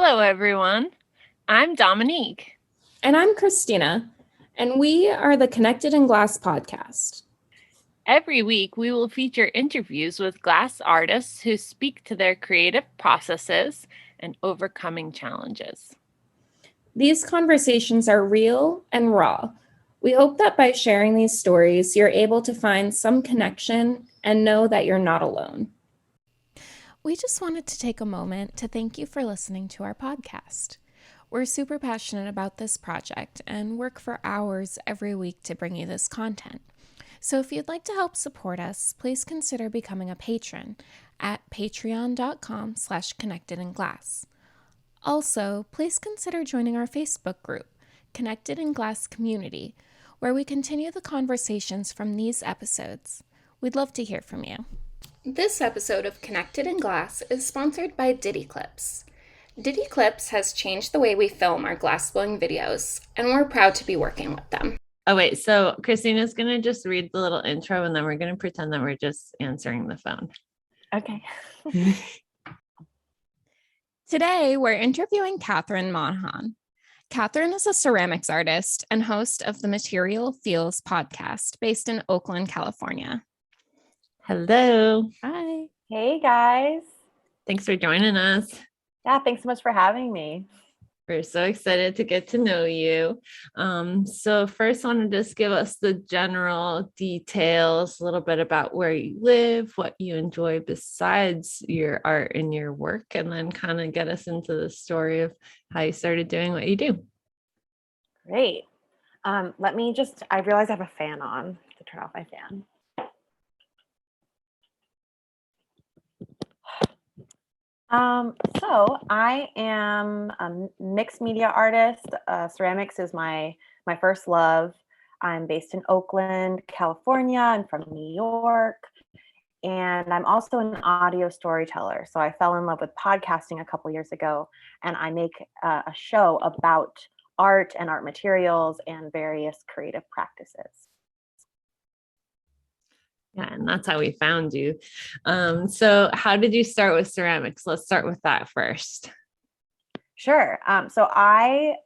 Hello, everyone. I'm Dominique. And I'm Christina, and we are the Connected in Glass podcast. Every week, we will feature interviews with glass artists who speak to their creative processes and overcoming challenges. These conversations are real and raw. We hope that by sharing these stories, you're able to find some connection and know that you're not alone. We just wanted to take a moment to thank you for listening to our podcast. We're super passionate about this project and work for hours every week to bring you this content. So if you'd like to help support us, please consider becoming a patron at patreon.com/connectedinglass. Also, please consider joining our Facebook group, Connected in Glass Community, where we continue the conversations from these episodes. We'd love to hear from you. This episode of Connected in Glass is sponsored by Diddy Clips. Diddy Clips has changed the way we film our glassblowing videos, and we're proud to be working with them. Oh, wait. So Christina's going to just read the little intro, and then we're going to pretend that we're just answering the phone. Okay. Today, we're interviewing Catherine Monahon. Catherine is a ceramics artist and host of the Material Feels podcast based in Oakland, California. Hello. Hi. Hey, guys. Thanks for joining us. Yeah, thanks so much for having me. We're so excited to get to know you. So first, I want to just give us the general details, a little bit about where you live, what you enjoy besides your art and your work, and then kind of get us into the story of how you started doing what you do. Great. I realize I have a fan on to turn off my fan. So I am a mixed media artist. Ceramics is my first love. I'm based in Oakland, California. I'm from New York. And I'm also an audio storyteller. So I fell in love with podcasting a couple years ago, and I make a show about art and art materials and various creative practices. Yeah, and that's how we found you. So how did you start with ceramics? Let's start with that first. Sure. So I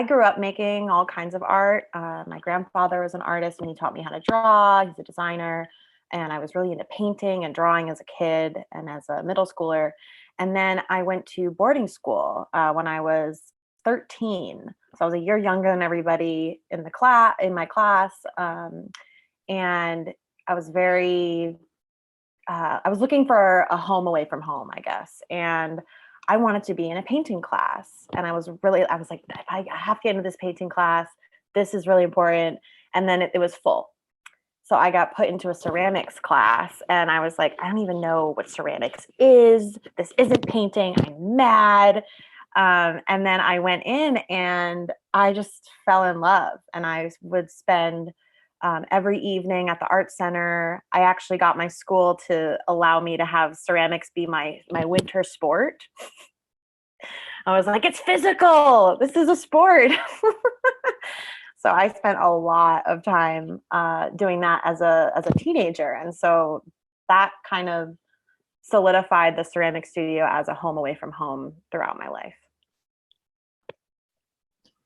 grew up making all kinds of art. My grandfather was an artist, and he taught me how to draw. He's a designer, and I was really into painting and drawing as a kid and as a middle schooler. And then I went to boarding school when I was 13. So I was a year younger than everybody in my class, and I was I was looking for a home away from home, I guess. And I wanted to be in a painting class. And I was like, I have to get into this painting class. This is really important. And then it was full. So I got put into a ceramics class, and I was like, I don't even know what ceramics is. This isn't painting. I'm mad. And then I went in and I just fell in love, and I would spend every evening at the art center. I actually got my school to allow me to have ceramics be my winter sport. I was like, it's physical. This is a sport. So I spent a lot of time doing that as a teenager. And so that kind of solidified the ceramic studio as a home away from home throughout my life.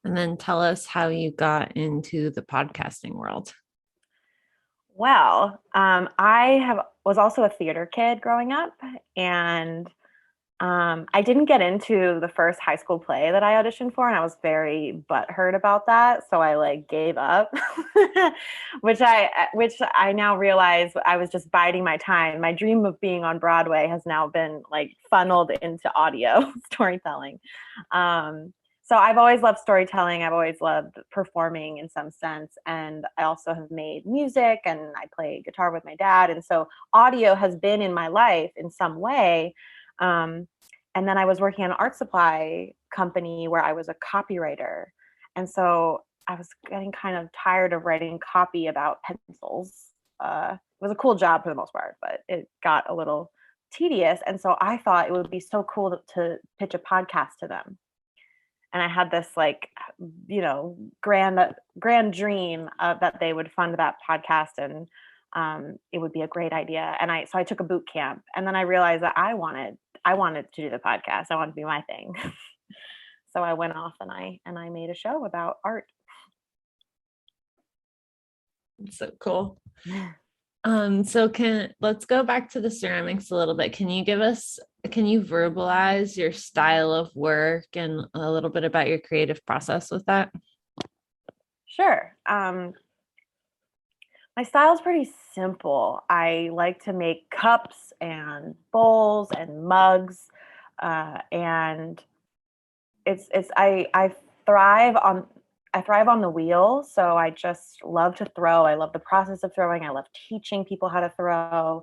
And then tell us how you got into the podcasting world. Well, was also a theater kid growing up, and I didn't get into the first high school play that I auditioned for, and I was very butthurt about that. So I gave up, which I now realize I was just biding my time. My dream of being on Broadway has now been funneled into audio storytelling. So I've always loved storytelling. I've always loved performing in some sense. And I also have made music, and I play guitar with my dad. And so audio has been in my life in some way. And then I was working at an art supply company where I was a copywriter. And so I was getting kind of tired of writing copy about pencils. It was a cool job for the most part, but it got a little tedious. And so I thought it would be so cool to pitch a podcast to them. And I had this grand dream that they would fund that podcast, and it would be a great idea. And so I took a boot camp, and then I realized that I wanted to do the podcast. I wanted to be my thing. So I went off and I made a show about art. That's so cool. So let's go back to the ceramics a little bit. Can you verbalize your style of work and a little bit about your creative process with that? Sure. My style is pretty simple. I like to make cups and bowls and mugs, and I thrive on the wheel. So I just love to throw. I love the process of throwing. I love teaching people how to throw.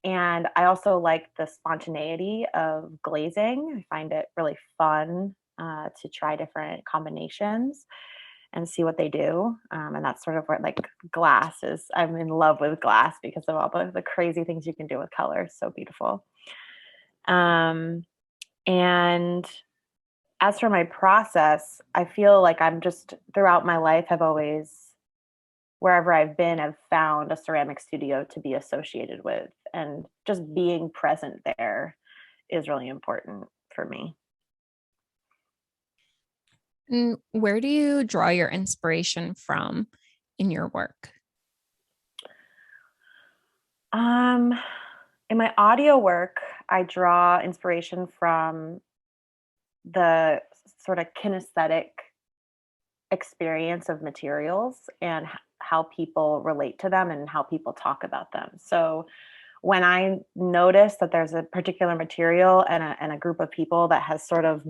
And I also like the spontaneity of glazing. I find it really fun to try different combinations and see what they do. And that's sort of where like glass is. I'm in love with glass because of all the crazy things you can do with color. It's so beautiful. And as for my process, I feel like I'm just throughout my life have always, wherever I've been, I've found a ceramic studio to be associated with. And just being present there is really important for me. And where do you draw your inspiration from in your work? In my audio work, I draw inspiration from the sort of kinesthetic experience of materials and how people relate to them and how people talk about them. So when I notice that there's a particular material and a group of people that has sort of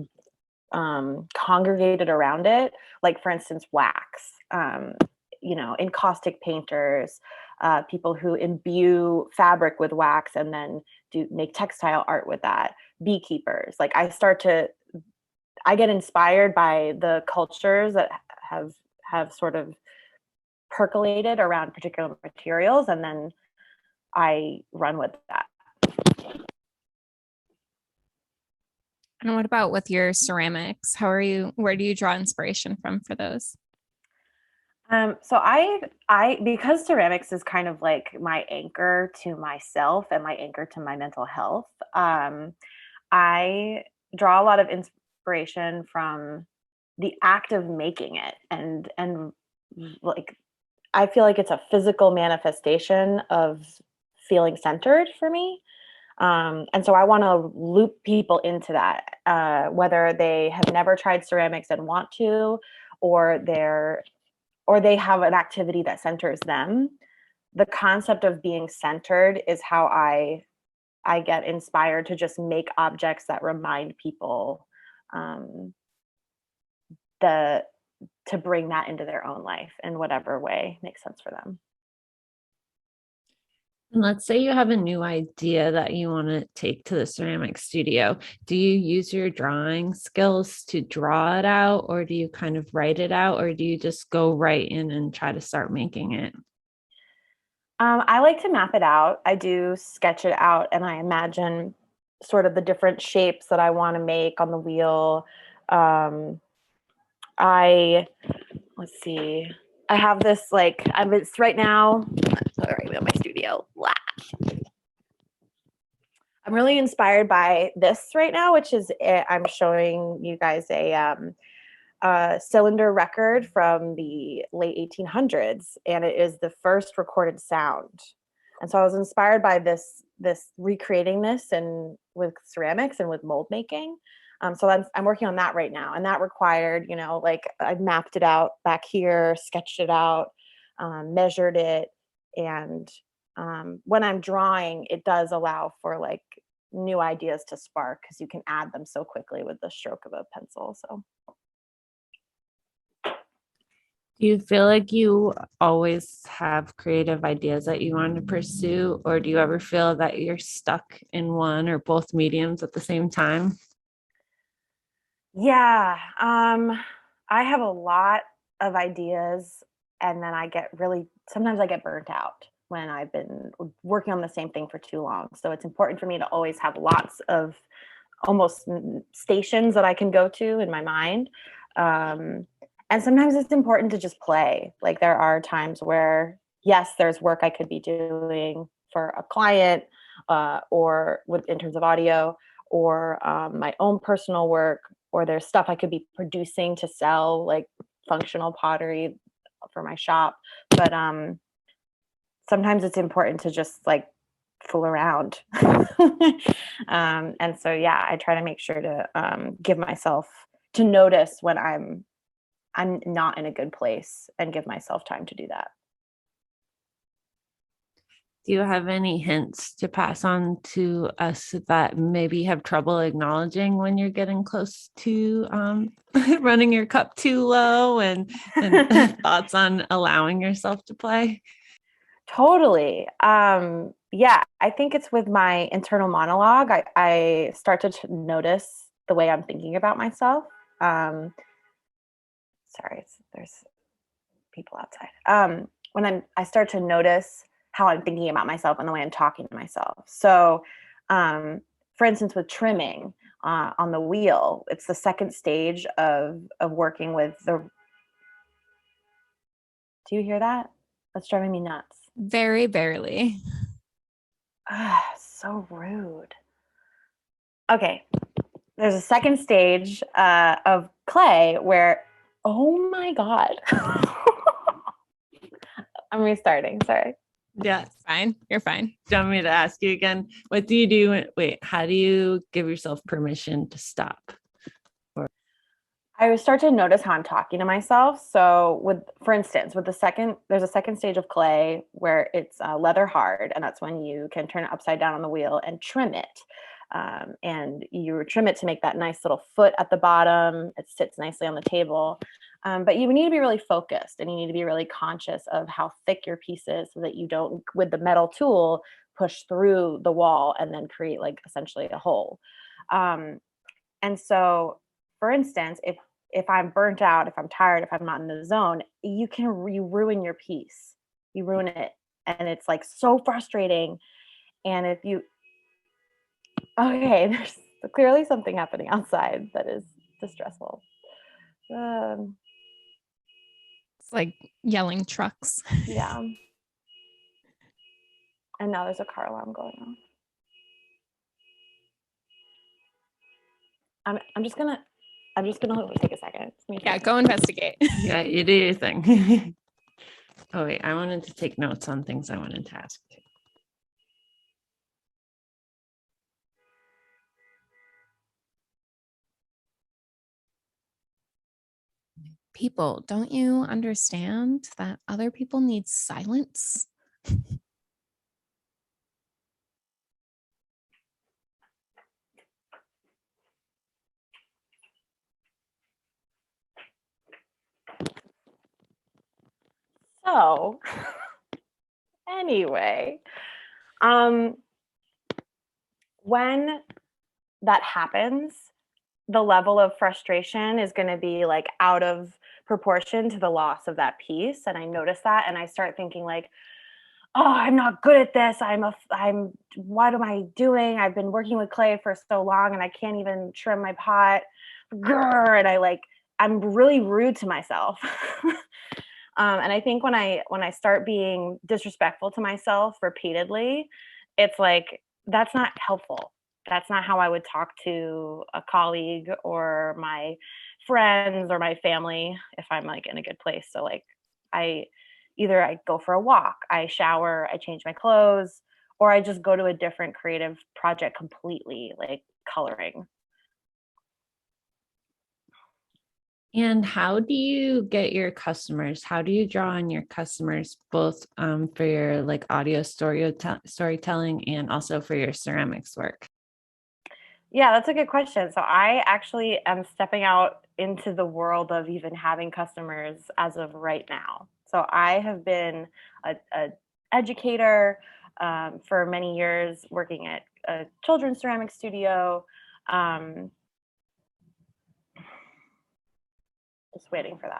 congregated around it, like for instance, wax, encaustic painters, people who imbue fabric with wax and then make textile art with that, beekeepers. Like I get inspired by the cultures that have sort of percolated around particular materials, and then I run with that. And what about with your ceramics? Where do you draw inspiration from for those? So I because ceramics is kind of like my anchor to myself and my anchor to my mental health. I draw a lot of inspiration from the act of making it, and like I feel like it's a physical manifestation of feeling centered for me. And so I want to loop people into that, whether they have never tried ceramics and want to, or they have an activity that centers them. The concept of being centered is how I get inspired to just make objects that remind people to bring that into their own life in whatever way makes sense for them. And let's say you have a new idea that you want to take to the ceramic studio. Do you use your drawing skills to draw it out, or do you kind of write it out, or do you just go right in and try to start making it? I like to map it out. I do sketch it out, and I imagine sort of the different shapes that I want to make on the wheel. Let's see. I have this it's right now. Sorry, I'm in my studio. I'm really inspired by this right now, which is I'm showing you guys a cylinder record from the late 1800s, and it is the first recorded sound. And so I was inspired by this recreating this and with ceramics and with mold making. So I'm working on that right now, and that required, I mapped it out back here, sketched it out, measured it, and when I'm drawing, it does allow for like new ideas to spark because you can add them so quickly with the stroke of a pencil. So. Do you feel like you always have creative ideas that you want to pursue, or do you ever feel that you're stuck in one or both mediums at the same time? Yeah, I have a lot of ideas, and then sometimes I get burnt out when I've been working on the same thing for too long. So it's important for me to always have lots of almost stations that I can go to in my mind. And sometimes it's important to just play. Like there are times where, yes, there's work I could be doing for a client, or in terms of audio, or my own personal work. or there's stuff I could be producing to sell, like functional pottery for my shop. But sometimes it's important to just like fool around. And so, yeah, I try to make sure to give myself to notice when I'm not in a good place and give myself time to do that. Do you have any hints to pass on to us that maybe have trouble acknowledging when you're getting close to running your cup too low, and thoughts on allowing yourself to play? Totally. Yeah, I think it's with my internal monologue. I start to notice the way I'm thinking about myself. Sorry, there's people outside. When I start to notice how I'm thinking about myself and the way I'm talking to myself. So, for instance, with trimming on the wheel, it's the second stage of working with the. Do you hear that? That's driving me nuts. Very barely. So rude. Okay, there's a second stage of clay where, oh my God. I'm restarting, sorry. Yeah, Fine. You're fine. do you want me to ask you again? What do you do? Wait, how do you give yourself permission to stop? I start to notice how I'm talking to myself. So for instance, there's a second stage of clay where it's leather hard, and that's when you can turn it upside down on the wheel and trim it. And you trim it to make that nice little foot at the bottom. It sits nicely on the table. But you need to be really focused, and you need to be really conscious of how thick your piece is so that you don't, with the metal tool, push through the wall and then create like essentially a hole. And so, for instance, if I'm burnt out, if I'm tired, if I'm not in the zone, you ruin your piece. You ruin it, and it's like so frustrating. And if you okay, there's clearly something happening outside that is distressful. It's like yelling trucks. Yeah. And now there's a car alarm going on. I'm just gonna take a second. Yeah, go investigate. Yeah, you do your thing. Oh, wait, I wanted to take notes on things I wanted to ask too. People, don't you understand that other people need silence? So anyway, when that happens, the level of frustration is going to be like out of proportion to the loss of that piece. And I notice that, and I start thinking like, oh, I'm not good at this. What am I doing? I've been working with clay for so long and I can't even trim my pot. Grr, and I'm really rude to myself. And I think when I start being disrespectful to myself repeatedly, it's like, that's not helpful. That's not how I would talk to a colleague or my friends or my family if I'm like in a good place. So like I go for a walk, I shower, I change my clothes, or I just go to a different creative project completely, like coloring. And how do you get your customers? How do you draw on your customers, both for your like audio storytelling and also for your ceramics work? Yeah, that's a good question. So I actually am stepping out into the world of even having customers as of right now. So I have been a educator for many years, working at a children's ceramic studio. Just waiting for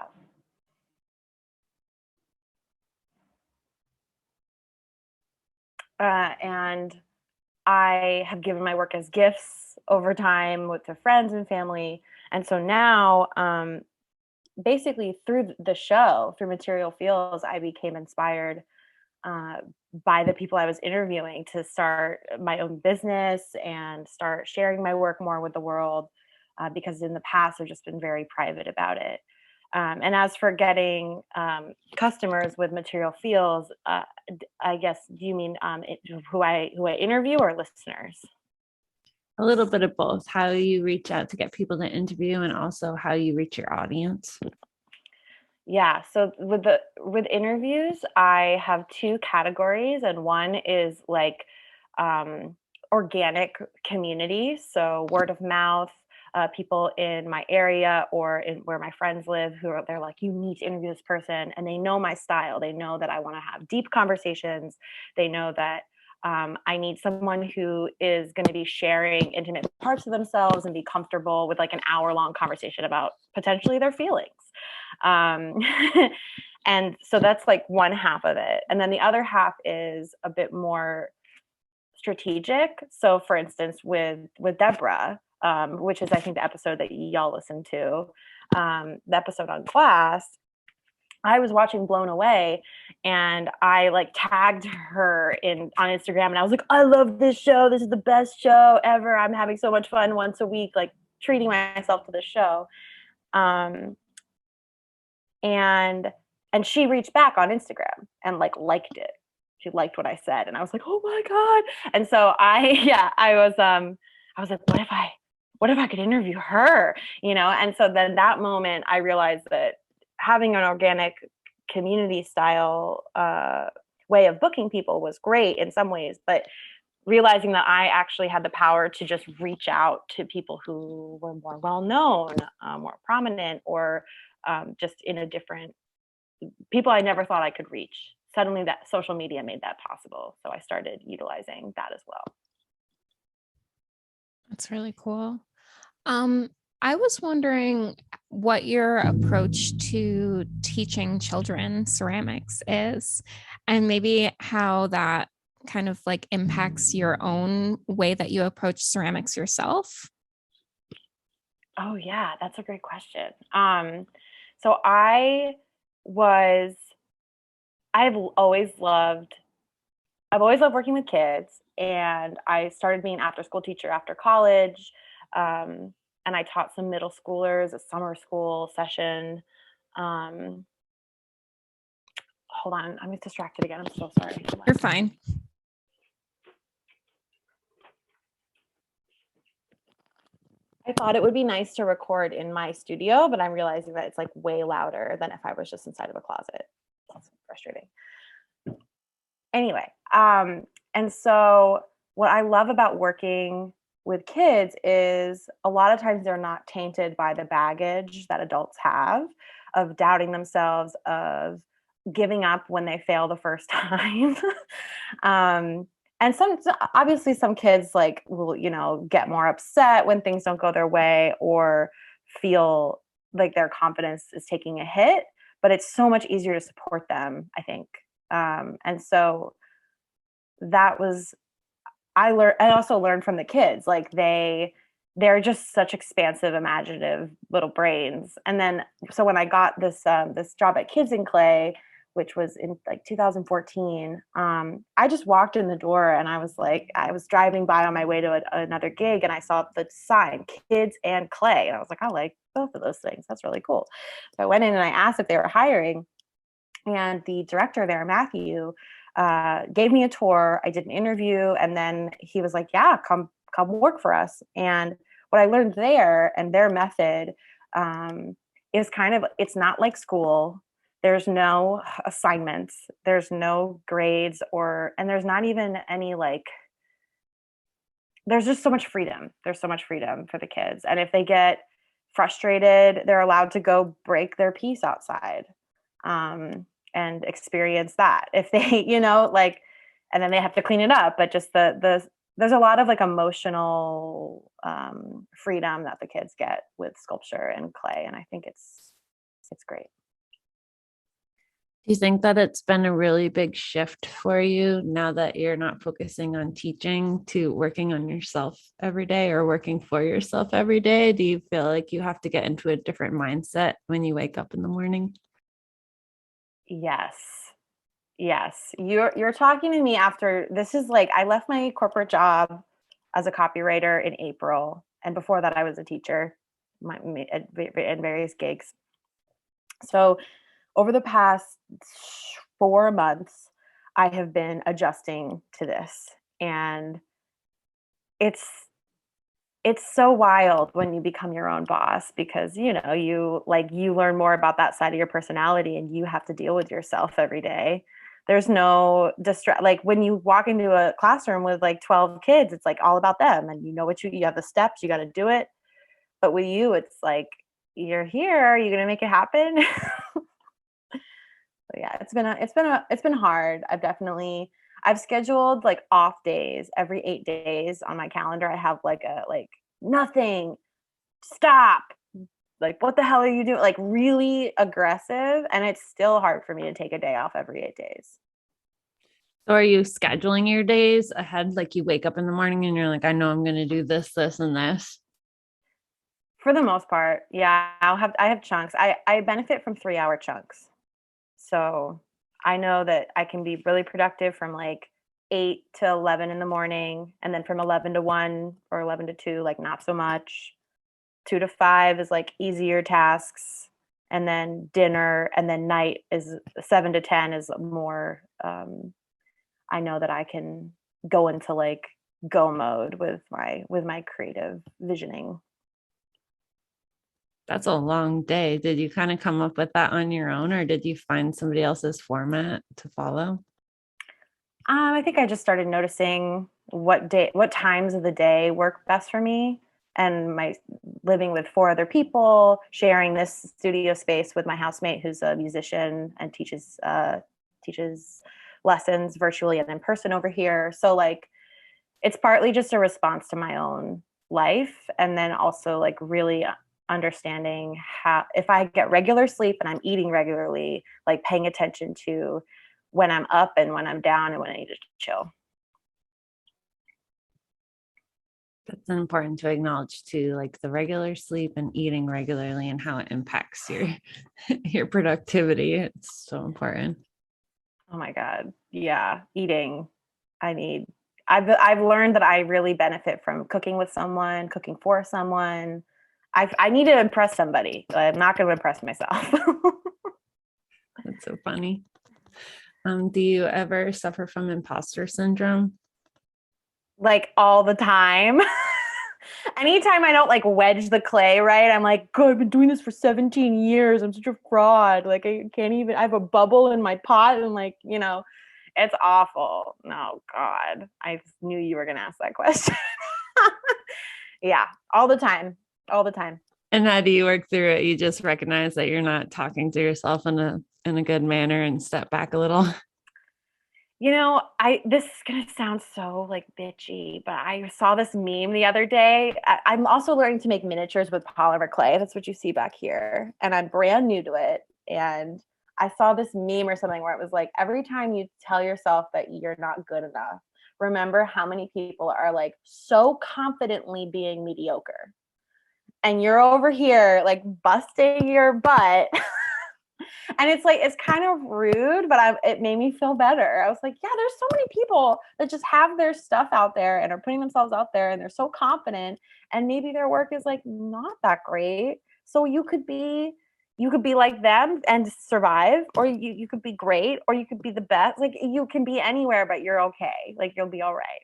that. And I have given my work as gifts over time with the friends and family. And so now, basically through the show, through Material Feels, I became inspired by the people I was interviewing to start my own business and start sharing my work more with the world. because in the past I've just been very private about it. And as for getting customers with material feels, I guess, do you mean who I interview or listeners? A little bit of both, how you reach out to get people to interview and also how you reach your audience. Yeah, so with interviews, I have two categories, and one is like organic community, so word of mouth, people in my area or in where my friends live they're like, you need to interview this person, and they know my style. They know that I want to have deep conversations. They know that I need someone who is going to be sharing intimate parts of themselves and be comfortable with like an hour-long conversation about potentially their feelings. Um, and so that's like one half of it. And then the other half is a bit more strategic. So for instance, with Deborah, which is I think the episode that y'all listened to, the episode on class, I was watching Blown Away and I like tagged her on Instagram and I was like, I love this show. This is the best show ever. I'm having so much fun once a week, like treating myself to this show. And she reached back on Instagram and like liked it. She liked what I said. And I was like, oh my God. And so I was like, what if I could interview her? And so then that moment I realized that having an organic community style way of booking people was great in some ways, but realizing that I actually had the power to just reach out to people who were more well-known, more prominent, or just in a different people I never thought I could reach. Suddenly that social media made that possible. So I started utilizing that as well. That's really cool. I was wondering what your approach to teaching children ceramics is, and maybe how that kind of like impacts your own way that you approach ceramics yourself. Oh yeah, that's a great question. So I've always loved working with kids, and I started being an after school teacher after college. And I taught some middle schoolers a summer school session. Hold on, I'm distracted again. I'm so sorry. You're fine. I thought it would be nice to record in my studio, but I'm realizing that it's like way louder than if I was just inside of a closet. That's frustrating. Anyway, and so what I love about working with kids is a lot of times they're not tainted by the baggage that adults have of doubting themselves, of giving up when they fail the first time. And obviously some kids like will, get more upset when things don't go their way or feel like their confidence is taking a hit, but it's so much easier to support them, I think. And so that was, I also learned from the kids, like they're just such expansive, imaginative little brains. And then, so when I got this job at Kids in Clay, which was in like 2014, I just walked in the door and I was driving by on my way to another gig and I saw the sign, Kids and Clay. And I was like, I like both of those things. That's really cool. So I went in and I asked if they were hiring. And the director there, Matthew, gave me a tour. I did an interview, and then he was like, yeah, come work for us. And what I learned there and their method is it's not like school. There's no assignments. There's no grades and there's not even any there's just so much freedom. There's so much freedom for the kids. And if they get frustrated, they're allowed to go break their piece outside. And experience that if they, and then they have to clean it up. But just there's a lot of emotional freedom that the kids get with sculpture and clay. And I think it's great. Do you think that it's been a really big shift for you now that you're not focusing on teaching to working on yourself every day or working for yourself every day? Do you feel like you have to get into a different mindset when you wake up in the morning? Yes. You're talking to me after this is I left my corporate job as a copywriter in April. And before that I was a teacher. in various gigs. So over the past 4 months, I have been adjusting to this, and it's so wild when you become your own boss, because you learn more about that side of your personality, and you have to deal with yourself every day. There's no distract. Like when you walk into a classroom with like 12 kids, it's like all about them, and you have the steps, you got to do it. But with you, it's like, you're here, are you going to make it happen? So yeah, it's been hard. I've scheduled like off days every 8 days on my calendar. I have like nothing, stop. Like, what the hell are you doing? Like, really aggressive. And it's still hard for me to take a day off every 8 days. So are you scheduling your days ahead? Like you wake up in the morning and you're like, I know I'm going to do this, this, and this. For the most part, yeah, I have chunks. I benefit from 3-hour chunks. So I know that I can be really productive from like 8 to 11 in the morning, and then from 11 to 1 or 11 to 2, like not so much. 2 to 5 is like easier tasks, and then dinner, and then night is 7 to 10 is more. I know that I can go into like go mode with my creative visioning. That's a long day. Did you kind of come up with that on your own, or did you find somebody else's format to follow? I think I just started noticing what times of the day work best for me, and my living with 4 other people, sharing this studio space with my housemate who's a musician and teaches lessons virtually and in person over here. So like, it's partly just a response to my own life, and then also like really understanding how, if I get regular sleep and I'm eating regularly, like paying attention to when I'm up and when I'm down and when I need to chill. That's important to acknowledge too, like the regular sleep and eating regularly and how it impacts your your productivity. It's so important. Oh my God. Yeah. Eating. I've learned that I really benefit from cooking with someone, cooking for someone. I need to impress somebody. I'm not going to impress myself. That's so funny. Do you ever suffer from imposter syndrome? Like all the time. Anytime I don't like wedge the clay right, I'm like, God, I've been doing this for 17 years. I'm such a fraud. Like, I have a bubble in my pot, and like, it's awful. No, God, I knew you were going to ask that question. Yeah, all the time. All the time. And how do you work through it? You just recognize that you're not talking to yourself in a good manner and step back a little. This is gonna sound so like bitchy, but I saw this meme the other day. I'm also learning to make miniatures with polymer clay. That's what you see back here. And I'm brand new to it. And I saw this meme or something where it was like, every time you tell yourself that you're not good enough, remember how many people are like so confidently being mediocre. And you're over here like busting your butt. And it's like, it's kind of rude, but it made me feel better. I was like, yeah, there's so many people that just have their stuff out there and are putting themselves out there, and they're so confident, and maybe their work is like not that great. So you could be like them and survive, or you could be great, or you could be the best. Like, you can be anywhere, but you're okay. Like, you'll be all right.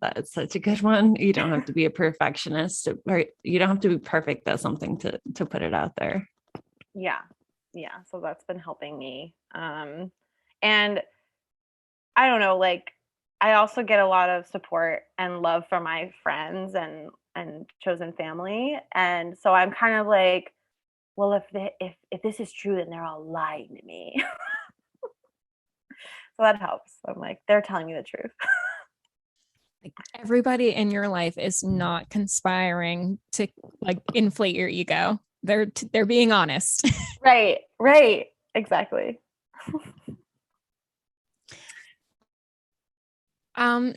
That's such a good one. You don't have to be a perfectionist, or you don't have to be perfect at something to put it out there. Yeah. So that's been helping me. And I don't know, like, I also get a lot of support and love from my friends and chosen family. And so I'm kind of like, well, if this is true, then they're all lying to me. So that helps. I'm like, they're telling me the truth. Like, everybody in your life is not conspiring to like inflate your ego. They're being honest. Right. Exactly.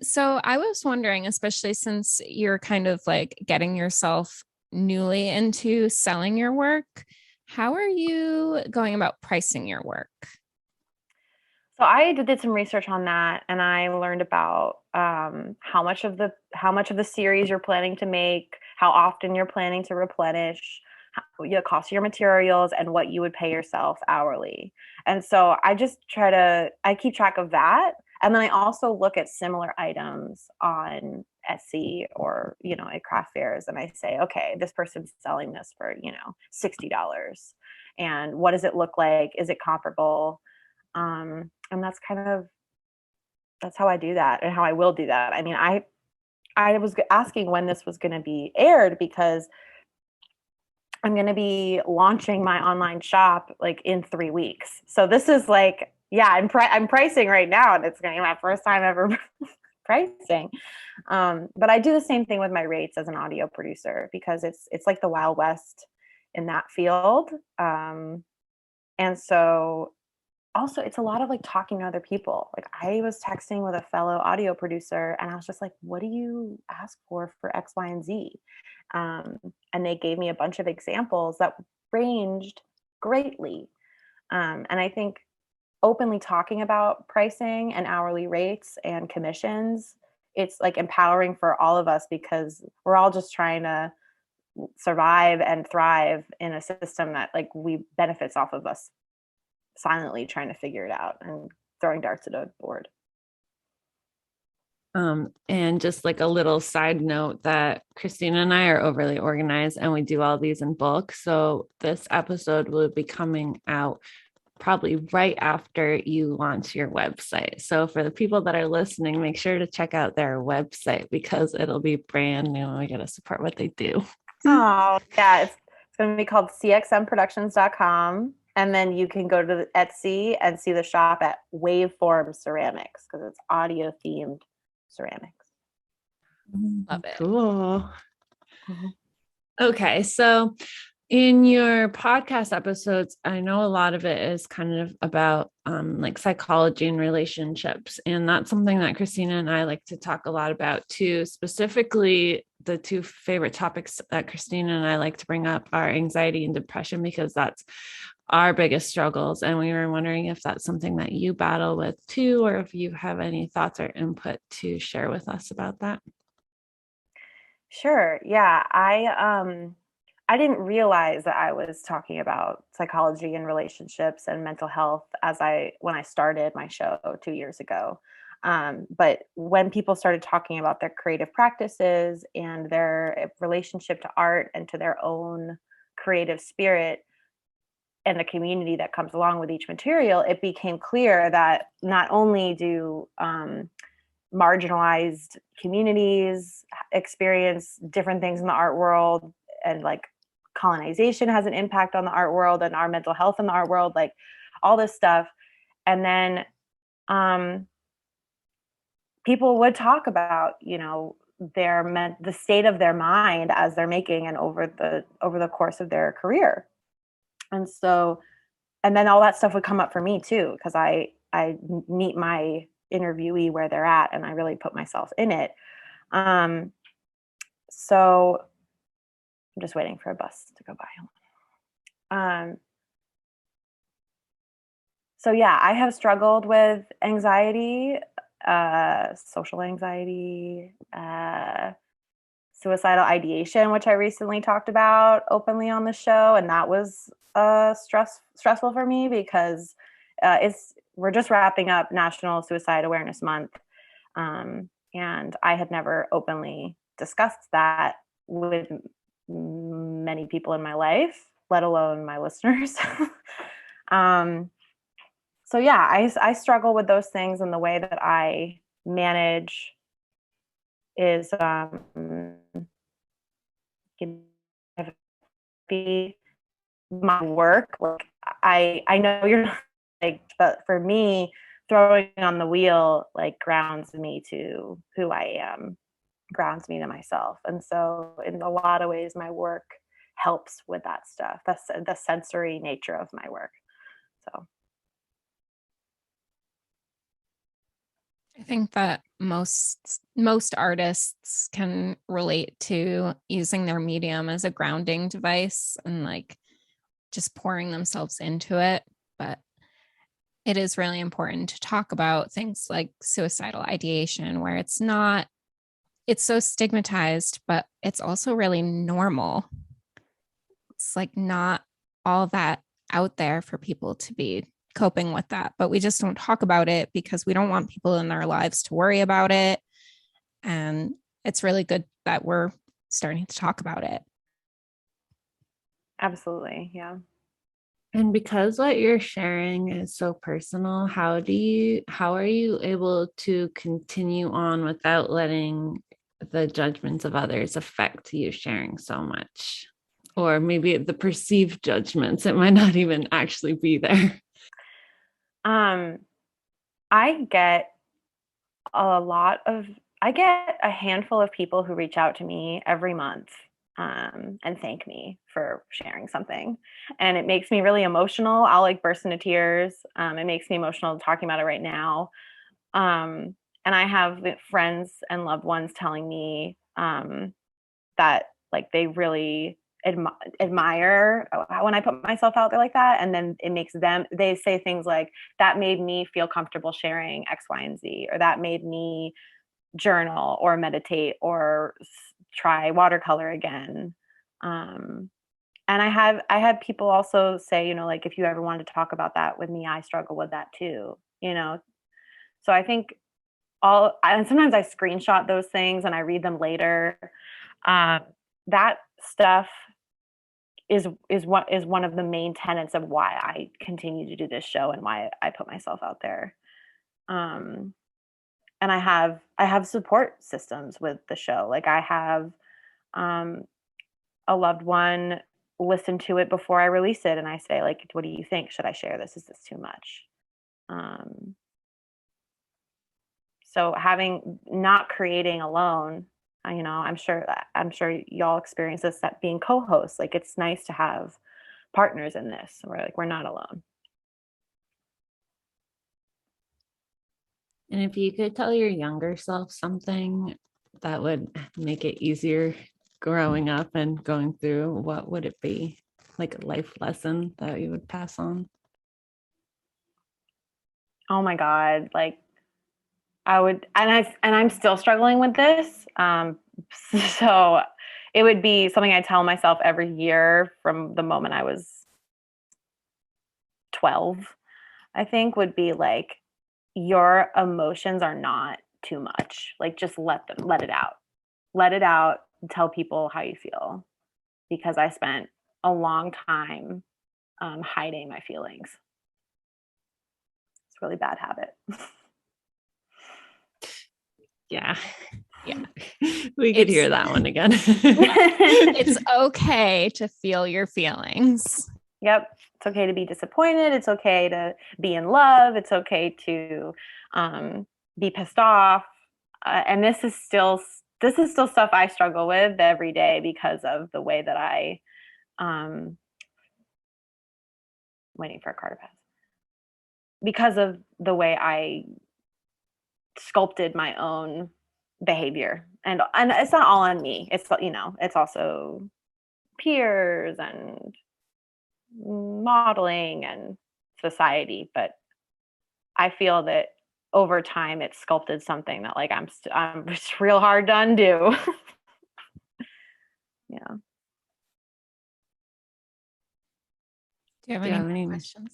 So I was wondering, especially since you're kind of like getting yourself newly into selling your work, how are you going about pricing your work? So I did some research on that, and I learned about how much of the series you're planning to make, how often you're planning to replenish, the cost of your materials, and what you would pay yourself hourly. And so I keep track of that. And then I also look at similar items on Etsy or, at craft fairs. And I say, okay, this person's selling this for, $60. And what does it look like? Is it comparable? And that's how I do that and how I will do that. I mean, I was asking when this was going to be aired because I'm going to be launching my online shop like in 3 weeks. So this is like, yeah, I'm pricing right now, and it's going to be my first time ever pricing. But I do the same thing with my rates as an audio producer because it's like the Wild West in that field. And so also it's a lot of like talking to other people. Like I was texting with a fellow audio producer and I was just like, what do you ask for X, Y, and Z? And they gave me a bunch of examples that ranged greatly. And I think openly talking about pricing and hourly rates and commissions, it's like empowering for all of us because we're all just trying to survive and thrive in a system that like we benefits off of us silently trying to figure it out and throwing darts at a board. And just like a little side note that Christina and I are overly organized and we do all these in bulk. So this episode will be coming out probably right after you launch your website. So for the people that are listening, make sure to check out their website because it'll be brand new. We got to support what they do. Oh, yeah. It's going to be called cxmproductions.com. And then you can go to the Etsy and see the shop at Waveform Ceramics because it's audio themed ceramics. Love it. Cool. Mm-hmm. Okay. So in your podcast episodes, I know a lot of it is kind of about like psychology and relationships. And that's something that Christina and I like to talk a lot about too. Specifically, the two favorite topics that Christina and I like to bring up are anxiety and depression, because that's our biggest struggles. And we were wondering if that's something that you battle with too, or if you have any thoughts or input to share with us about that. Sure. Yeah. I didn't realize that I was talking about psychology and relationships and mental health when I started my show 2 years ago. But when people started talking about their creative practices and their relationship to art and to their own creative spirit and the community that comes along with each material, it became clear that not only do marginalized communities experience different things in the art world, and like colonization has an impact on the art world and our mental health in the art world, like all this stuff. And then people would talk about, the state of their mind as they're making and over the course of their career. And so, and then all that stuff would come up for me too, because I meet my interviewee where they're at and I really put myself in it. So I'm just waiting for a bus to go by. So yeah, I have struggled with anxiety, social anxiety, suicidal ideation, which I recently talked about openly on the show. And that was stressful for me because we're just wrapping up National Suicide Awareness Month. And I had never openly discussed that with many people in my life, let alone my listeners. So yeah, I struggle with those things, and the way that I manage is be my work. Like I know you're not like, but for me, throwing on the wheel like grounds me to who I am, grounds me to myself. And so in a lot of ways, my work helps with that stuff. That's the sensory nature of my work. So I think that most artists can relate to using their medium as a grounding device and like just pouring themselves into it. But it is really important to talk about things like suicidal ideation, where it's not it's so stigmatized, but it's also really normal. It's like not all that out there for people to be coping with that, but we just don't talk about it because we don't want people in their lives to worry about it. And it's really good that we're starting to talk about it. Absolutely. Yeah. And because what you're sharing is so personal, how are you able to continue on without letting the judgments of others affect you sharing so much? Or maybe the perceived judgments, it might not even actually be there. I get I get a handful of people who reach out to me every month and thank me for sharing something. And it makes me really emotional. I'll like burst into tears. It makes me emotional talking about it right now. And I have friends and loved ones telling me that like they really admire when I put myself out there like that. And then it makes they say things like, that made me feel comfortable sharing X, Y, and Z, or that made me journal or meditate or try watercolor again. And I had people also say, like, if you ever wanted to talk about that with me, I struggle with that too. So I think and sometimes I screenshot those things and I read them later. That stuff is one of the main tenets of why I continue to do this show and why I put myself out there. And I have support systems with the show. Like I have a loved one listen to it before I release it, and I say, like, what do you think? Should I share this? Is this too much? So not creating alone, I'm sure y'all experience this, that being co-hosts, like it's nice to have partners in this. We're not alone. And if you could tell your younger self something that would make it easier growing up and going through, what would it be? Like a life lesson that you would pass on? Oh my God. Like I would, and I'm still struggling with this. So it would be something I tell myself every year from the moment I was 12, I think, would be like, your emotions are not too much. Like, just let it out. Let it out and tell people how you feel. Because I spent a long time hiding my feelings. It's a really bad habit. Yeah. We could hear that one again. It's okay to feel your feelings. Yep. It's okay to be disappointed. It's okay to be in love. It's okay to be pissed off. And this is still stuff I struggle with every day because of the way that I waiting for a car to pass. Because of the way I sculpted my own behavior. And it's not all on me. It's also peers and modeling and society, but I feel that over time it's sculpted something that like I'm it's real hard to undo. Yeah. Do you have any questions?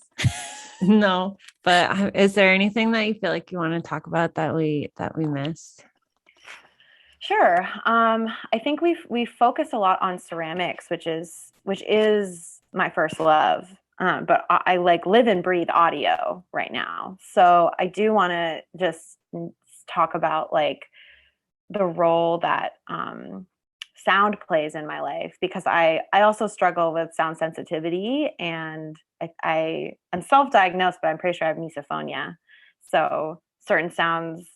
No, but is there anything that you feel like you want to talk about that we missed? Sure. I think we focus a lot on ceramics, which is my first love. But I like live and breathe audio right now. So I do want to just talk about like the role that sound plays in my life, because I also struggle with sound sensitivity, and I am self-diagnosed, but I'm pretty sure I have misophonia. So certain sounds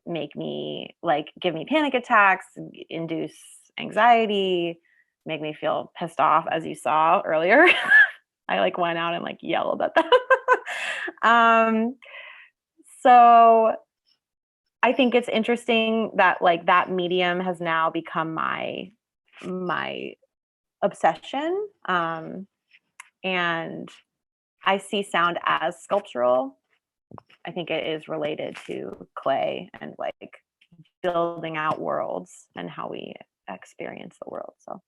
make me like give me panic attacks, induce anxiety, make me feel pissed off, as you saw earlier. I like went out and like yelled at them. So I think it's interesting that like that medium has now become my obsession. And I see sound as sculptural. I think it is related to clay and like building out worlds and how we experience the world. So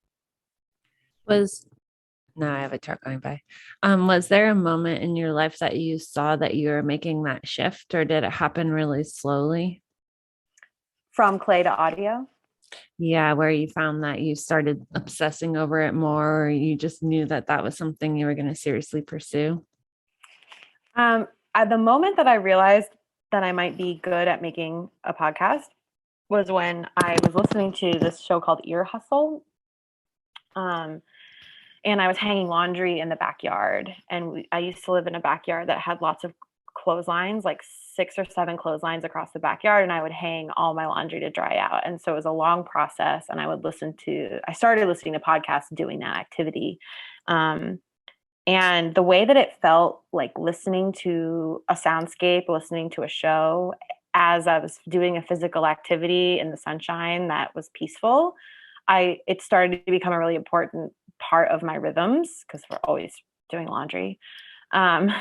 now I have a truck going by. Was there a moment in your life that you saw that you were making that shift, or did it happen really slowly? from clay to audio. Yeah, where you found that you started obsessing over it more, or you just knew that that was something you were going to seriously pursue? At the moment that I realized that I might be good at making a podcast was when I was listening to this show called Ear Hustle. And I was hanging laundry in the backyard. And I used to live in a backyard that had lots of clotheslines, like 6 or 7 clotheslines across the backyard. And I would hang all my laundry to dry out. And so it was a long process. And I started listening to podcasts doing that activity. And the way that it felt, like listening to a soundscape, listening to a show as I was doing a physical activity in the sunshine that was peaceful, it started to become a really important part of my rhythms because we're always doing laundry. And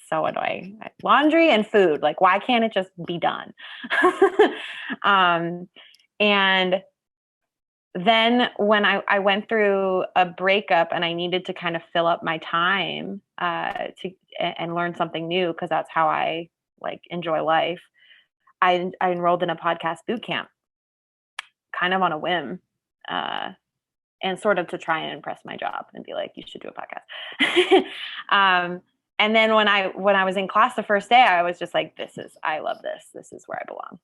so annoying. Laundry and food. Like, why can't it just be done? And then when I went through a breakup and I needed to kind of fill up my time and learn something new, because that's how I like enjoy life, I enrolled in a podcast boot camp kind of on a whim, and sort of to try and impress my job and be like, you should do a podcast. And then when I was in class the first day, I was just like, I love this. This is where I belong.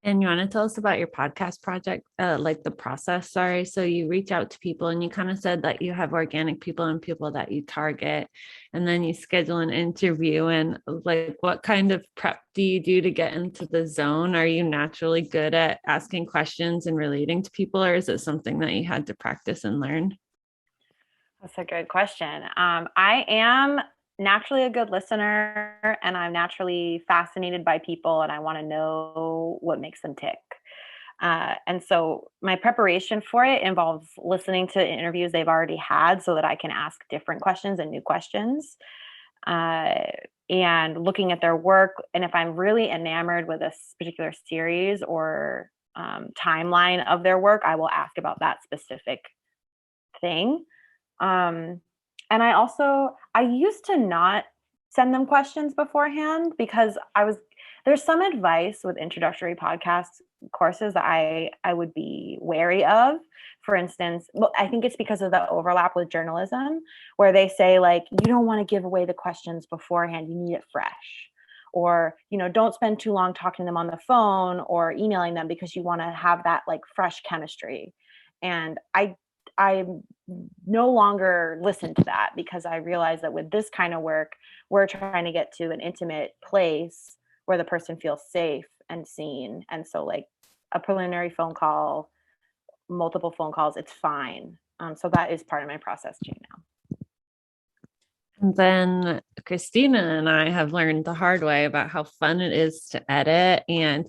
And you want to tell us about your podcast project, like the process? Sorry. So you reach out to people and you kind of said that you have organic people and people that you target, and then you schedule an interview. And like, what kind of prep do you do to get into the zone? Are you naturally good at asking questions and relating to people, or is it something that you had to practice and learn? That's a good question. I am naturally a good listener, and I'm naturally fascinated by people, and I want to know what makes them tick. And so my preparation for it involves listening to interviews they've already had so that I can ask different questions and new questions, and looking at their work. And if I'm really enamored with a particular series or timeline of their work, I will ask about that specific thing. And I used to not send them questions beforehand because there's some advice with introductory podcast courses that I would be wary of. For instance, well, I think it's because of the overlap with journalism, where they say, like, you don't want to give away the questions beforehand. You need it fresh. Or, don't spend too long talking to them on the phone or emailing them because you want to have that like fresh chemistry. And I no longer listen to that because I realize that with this kind of work, we're trying to get to an intimate place where the person feels safe and seen. And so like a preliminary phone call, multiple phone calls, it's fine. So that is part of my process too now. And then Christina and I have learned the hard way about how fun it is to edit and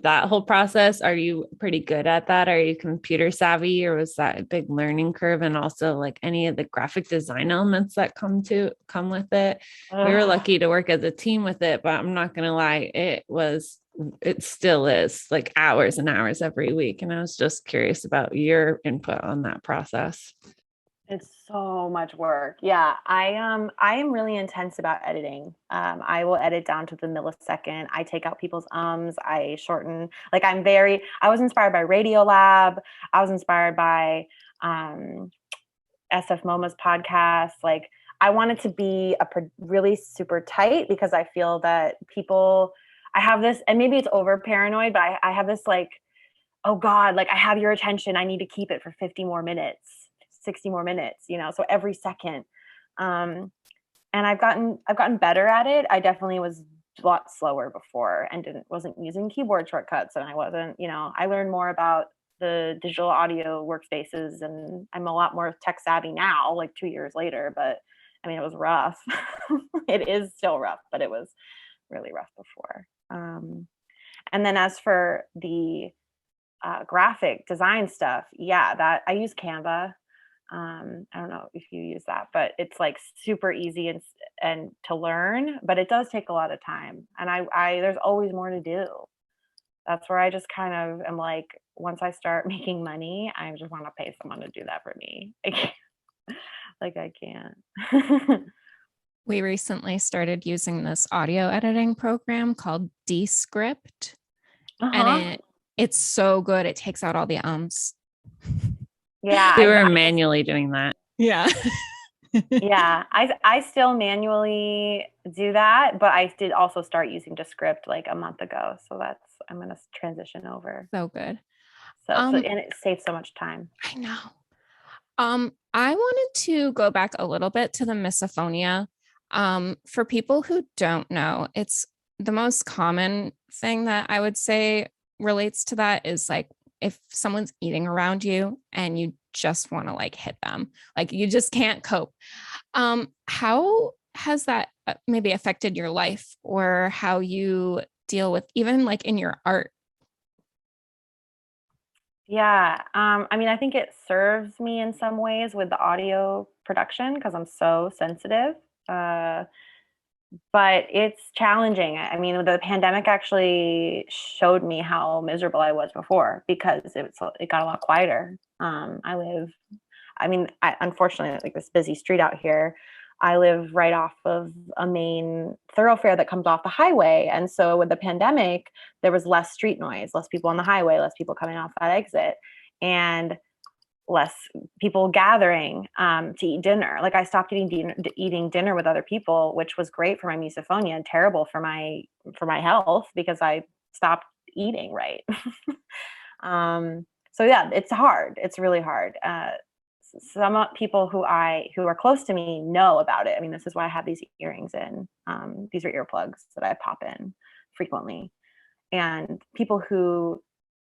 that whole process. Are you pretty good at that? Are you computer savvy, or was that a big learning curve? And also like any of the graphic design elements that come with it. We were lucky to work as a team with it, but I'm not going to lie. It still is like hours and hours every week. And I was just curious about your input on that process. It's so much work. Yeah, I am really intense about editing. I will edit down to the millisecond. I take out people's ums. I shorten. Like I was inspired by Radiolab. I was inspired by SF MoMA's podcast. Like I want it to be really super tight because I feel that I have this, and maybe it's over paranoid, but I have this like, oh God, like I have your attention. I need to keep it for 50 more minutes. 60 more minutes, so every second. And I've gotten better at it. I definitely was a lot slower before and wasn't using keyboard shortcuts, and I wasn't, I learned more about the digital audio workspaces, and I'm a lot more tech savvy now, like 2 years later. But I mean, it was rough. It is still rough, but it was really rough before. And then as for the graphic design stuff, yeah, that I use Canva. I don't know if you use that, but it's like super easy and to learn, but it does take a lot of time. And I there's always more to do. That's where I just kind of am like, once I start making money, I just want to pay someone to do that for me. Like I can't. We recently started using this audio editing program called Descript, and Uh-huh. it's so good. It takes out all the ums. Yeah, We were manually doing that. Yeah. yeah, I still manually do that, but I did also start using Descript like a month ago. So I'm gonna transition over. So good. So and it saves so much time. I know. I wanted to go back a little bit to the misophonia. For people who don't know, it's the most common thing that I would say relates to that is like if someone's eating around you and you just want to like hit them, like you just can't cope. How has that maybe affected your life or how you deal with even like in your art? Yeah, I mean, I think it serves me in some ways with the audio production because I'm so sensitive. Uh, but it's challenging. I mean, the pandemic actually showed me how miserable I was before because it got a lot quieter. Unfortunately, like this busy street out here, I live right off of a main thoroughfare that comes off the highway. And so with the pandemic, there was less street noise, less people on the highway, less people coming off that exit, and less people gathering to eat dinner. Like I stopped eating dinner with other people, which was great for my misophonia and terrible for my health because I stopped eating right. So yeah, it's hard. It's really hard. Some people who are close to me know about it. I mean, this is why I have these earrings in. These are earplugs that I pop in frequently. And people who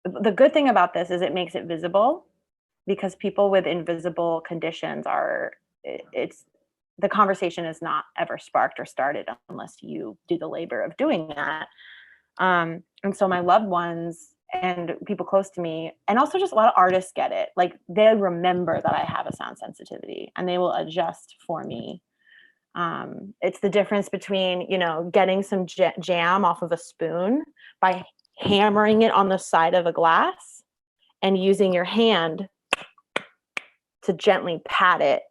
the good thing about this is it makes it visible because people with invisible conditions it's the conversation is not ever sparked or started unless you do the labor of doing that. And so my loved ones and people close to me, and also just a lot of artists get it. Like they remember that I have a sound sensitivity and they will adjust for me. It's the difference between, getting some jam off of a spoon by hammering it on the side of a glass and using your hand to gently pat it.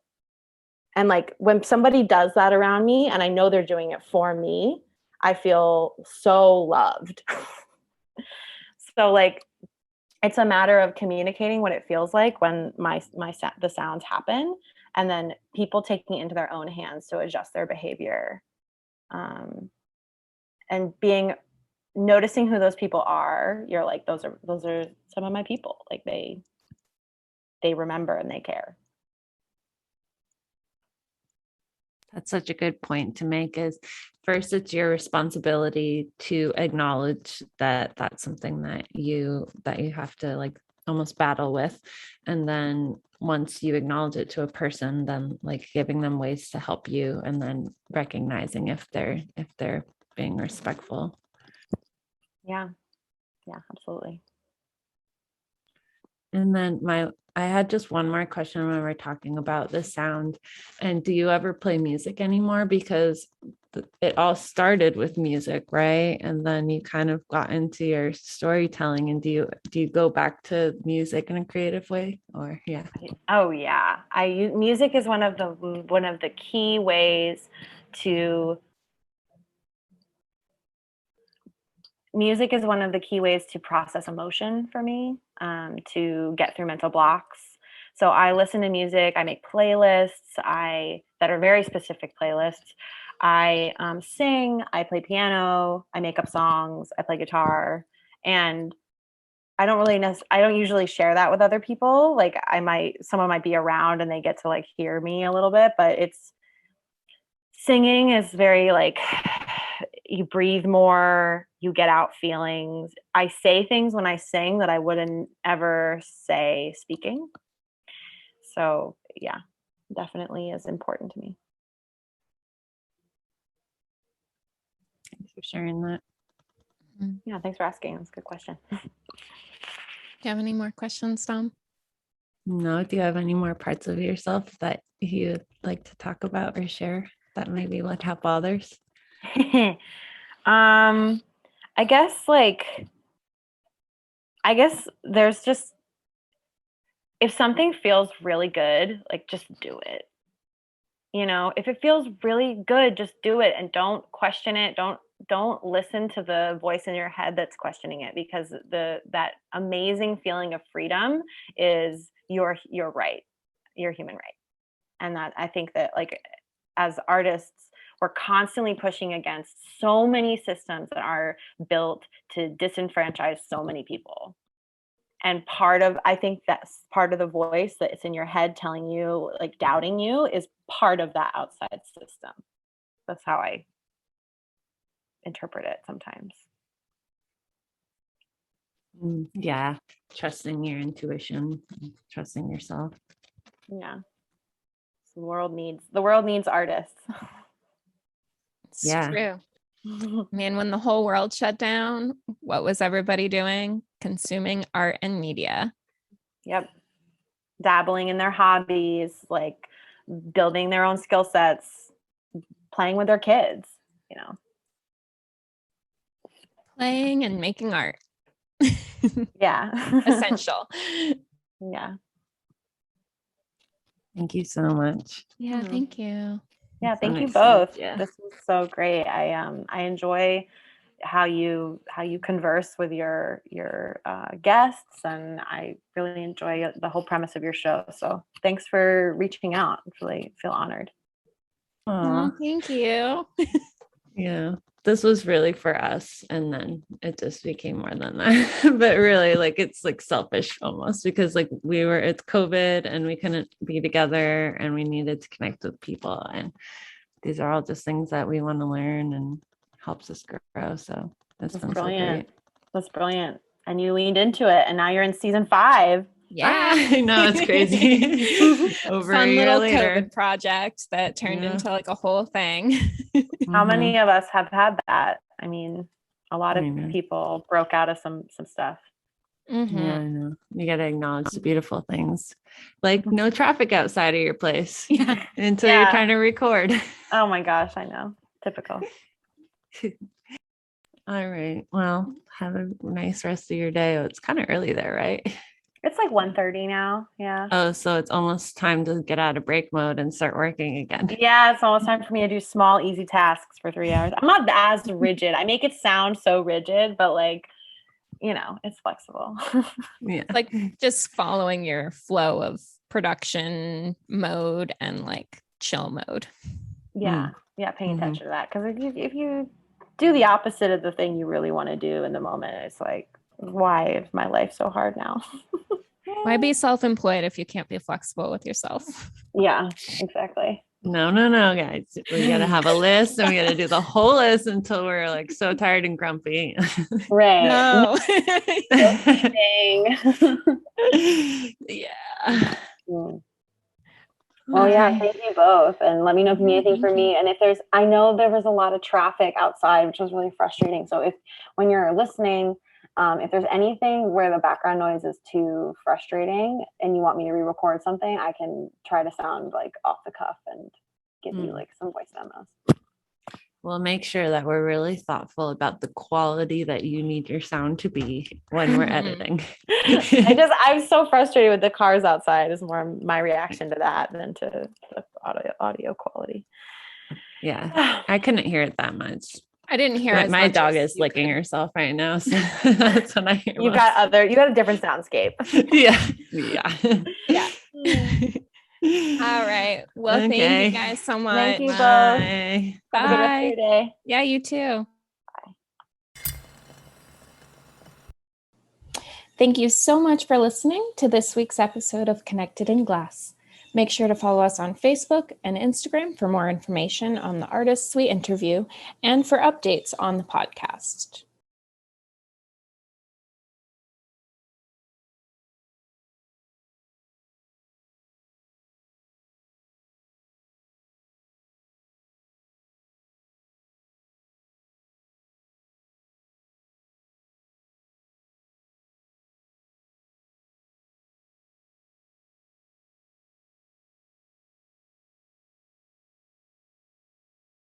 And like when somebody does that around me and I know they're doing it for me, I feel so loved. So like it's a matter of communicating what it feels like when the sounds happen, and then people taking it into their own hands to adjust their behavior, and noticing who those people are. You're like, those are some of my people. Like they remember and they care. That's such a good point to make is first, it's your responsibility to acknowledge that that's something that you have to like almost battle with. And then once you acknowledge it to a person, then like giving them ways to help you and then recognizing if they're being respectful. Yeah, absolutely. And then I had just one more question when we're talking about the sound. And do you ever play music anymore? Because it all started with music, right? And then you kind of got into your storytelling. And do you go back to music in a creative way? Or yeah. Oh yeah, music is one of the key ways to music is one of the key ways to process emotion for me, to get through mental blocks. So I listen to music, I make playlists, that are very specific playlists. I sing, I play piano, I make up songs, I play guitar, and I don't usually share that with other people. Like someone might be around and they get to like hear me a little bit, but singing is very like you breathe more, you get out feelings. I say things when I sing that I wouldn't ever say speaking. So yeah, definitely is important to me. Thanks for sharing that. Yeah, thanks for asking. That's a good question. Do you have any more questions, Tom? No, do you have any more parts of yourself that you'd like to talk about or share that maybe would help others? I guess there's just, if something feels really good, like just do it. If it feels really good, just do it and don't question it. Don't listen to the voice in your head that's questioning it, because that amazing feeling of freedom is your right, your human right. And that, I think that, like, as artists, we're constantly pushing against so many systems that are built to disenfranchise so many people. And I think that's part of the voice that's in your head telling you, like, doubting you, is part of that outside system. That's how I interpret it sometimes. Yeah, trusting your intuition, trusting yourself. Yeah. So the world needs artists. It's Yeah. true. Man, when the whole world shut down, what was everybody doing? Consuming art and media. Yep. Dabbling in their hobbies, like building their own skill sets, playing with their kids, Playing and making art. Yeah. Essential. Yeah. Thank you so much. Yeah, thank you. Yeah, So thank you nice to both. meet you. This was so great. I enjoy how you converse with your guests, and I really enjoy the whole premise of your show. So thanks for reaching out. I really feel honored. Aw, Thank you. yeah, this was really for us, and then it just became more than that. But really, like, it's like selfish almost, because like it's COVID and we couldn't be together and we needed to connect with people, and these are all just things that we want to learn and helps us grow. So it's been Brilliant. so great. That's brilliant. And you leaned into it, and now you're in season 5. Yeah. I know, it's crazy. Over Fun a year little later. COVID project that turned into like a whole thing. How many of us have had that? I mean, a lot of know. people broke out of some stuff. Mm-hmm. Yeah, I know. You got to acknowledge the beautiful things, like no traffic outside of your place until you're trying to record. Oh my gosh, I know. Typical. All right. Well, have a nice rest of your day. Oh, it's kind of early there, right? It's like 1:30 now. Yeah. Oh, so it's almost time to get out of break mode and start working again. Yeah, it's almost time for me to do small, easy tasks for 3 hours. I'm not as rigid. I make it sound so rigid, but like, it's flexible. Yeah. Like just following your flow of production mode and like chill mode. Yeah. Yeah, paying attention to that. Because if you do the opposite of the thing you really want to do in the moment, it's like, why is my life so hard now? Why be self-employed if you can't be flexible with yourself? Yeah, exactly. No, guys. We got to have a list, and we got to do the whole list until we're like so tired and grumpy. Right. No. Yeah. Well, yeah, thank you both. And let me know if you need anything from me. And I know there was a lot of traffic outside, which was really frustrating. So when you're listening, if there's anything where the background noise is too frustrating and you want me to re-record something, I can try to sound like off the cuff and give you like some voice demos. We'll make sure that we're really thoughtful about the quality that you need your sound to be when we're editing. I'm so frustrated with the cars outside is more my reaction to that than to the audio quality. Yeah. I couldn't hear it that much. I didn't hear it. My dog is licking herself right now. So that's what I hear. You got a different soundscape. Yeah. All right. Well, thank you guys so much. Thank you both. Bye. Bye. Have a good rest of your day. Yeah, you too. Bye. Thank you so much for listening to this week's episode of Connected in Glass. Make sure to follow us on Facebook and Instagram for more information on the artists we interview and for updates on the podcast.